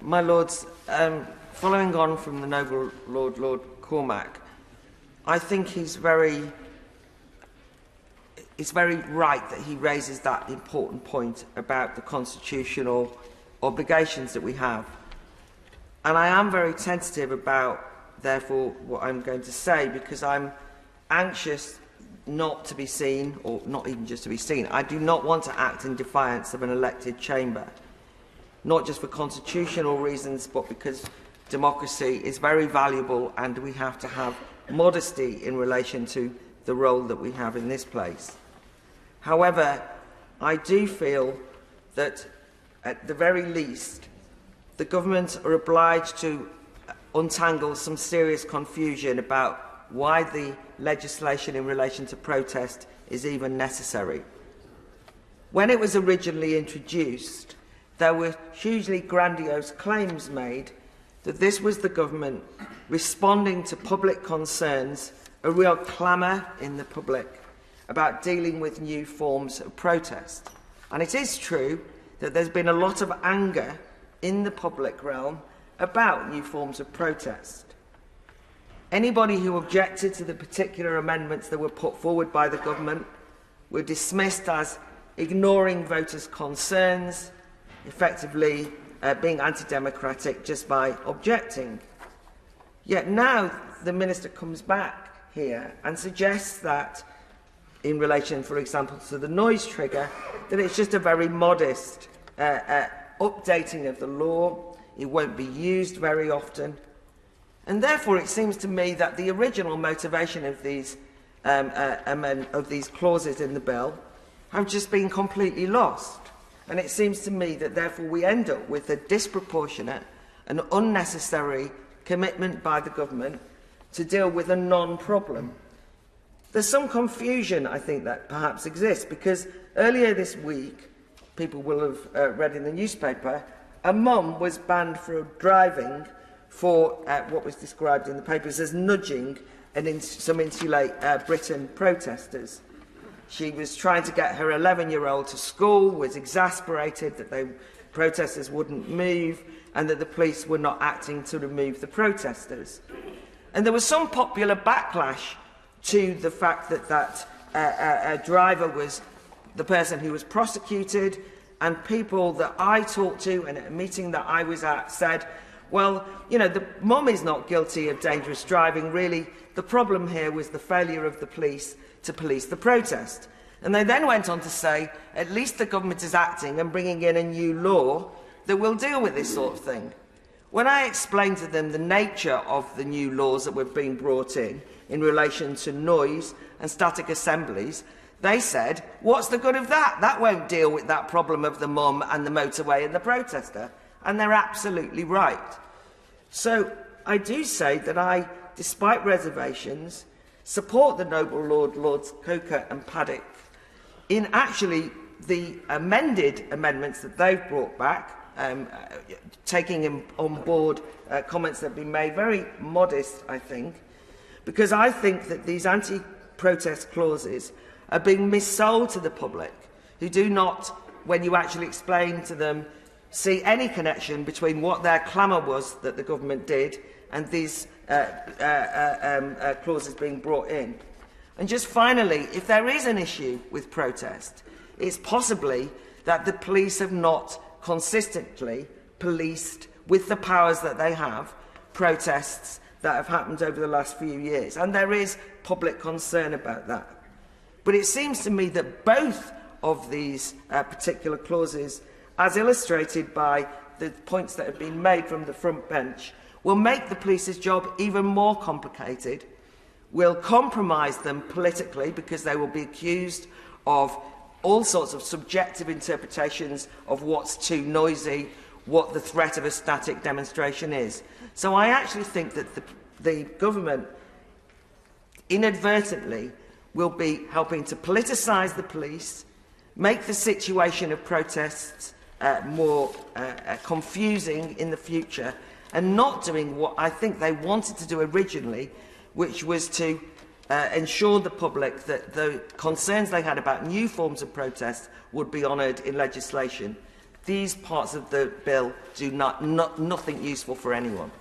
My Lords, following on from the noble Lord Cormac, I think it's very right that he raises that important point about the constitutional obligations that we have. And I am very tentative about, therefore, what I'm going to say, because I'm anxious not to be seen, or not even just to be seen. I do not want to act in defiance of an elected chamber, not just for constitutional reasons, but because democracy is very valuable and we have to have modesty in relation to the role that we have in this place. However, I do feel that, at the very least, the government are obliged to untangle some serious confusion about why the legislation in relation to protest is even necessary. When it was originally introduced, there were hugely grandiose claims made that this was the government responding to public concerns, a real clamour in the public about dealing with new forms of protest. And it is true that there's been a lot of anger in the public realm about new forms of protest. Anybody who objected to the particular amendments that were put forward by the government were dismissed as ignoring voters' concerns, effectively being anti-democratic just by objecting. Yet now the Minister comes back here and suggests that, in relation, for example, to the noise trigger, that it's just a very modest updating of the law. It won't be used very often. And therefore, it seems to me that the original motivation of these clauses in the bill have just been completely lost. And it seems to me that, therefore, we end up with a disproportionate and unnecessary commitment by the government to deal with a non-problem. There's some confusion, I think, that perhaps exists, because earlier this week, people will have read in the newspaper, a mum was banned from driving for what was described in the papers as nudging some Insulate Britain protesters. She was trying to get her 11-year-old to school, was exasperated that the protesters wouldn't move and that the police were not acting to remove the protesters. And there was some popular backlash to the fact that that driver was the person who was prosecuted, and people that I talked to and at a meeting that I was at said, well, you know, the mum is not guilty of dangerous driving, really. The problem here was the failure of the police to police the protest. And they then went on to say, at least the government is acting and bringing in a new law that will deal with this sort of thing. When I explained to them the nature of the new laws that were being brought in relation to noise and static assemblies, they said, what's the good of that? That won't deal with that problem of the mum and the motorway and the protester. And they're absolutely right. So I do say that I, despite reservations, support the noble Lords Coker and Paddock in actually the amended amendments that they've brought back, taking on board comments that have been made, very modest, I think, because I think that these anti-protest clauses are being missold to the public, who do not, when you actually explain to them, see any connection between what their clamour was that the government did and these clauses being brought in. And just finally, if there is an issue with protest, it's possibly that the police have not consistently policed, with the powers that they have, protests that have happened over the last few years. And there is public concern about that. But it seems to me that both of these particular clauses, as illustrated by the points that have been made from the front bench, will make the police's job even more complicated, will compromise them politically because they will be accused of all sorts of subjective interpretations of what's too noisy, what the threat of a static demonstration is. So I actually think that the government inadvertently will be helping to politicise the police, make the situation of protests more confusing in the future, and not doing what I think they wanted to do originally, which was to ensure the public that the concerns they had about new forms of protest would be honoured in legislation. These parts of the bill do nothing useful for anyone.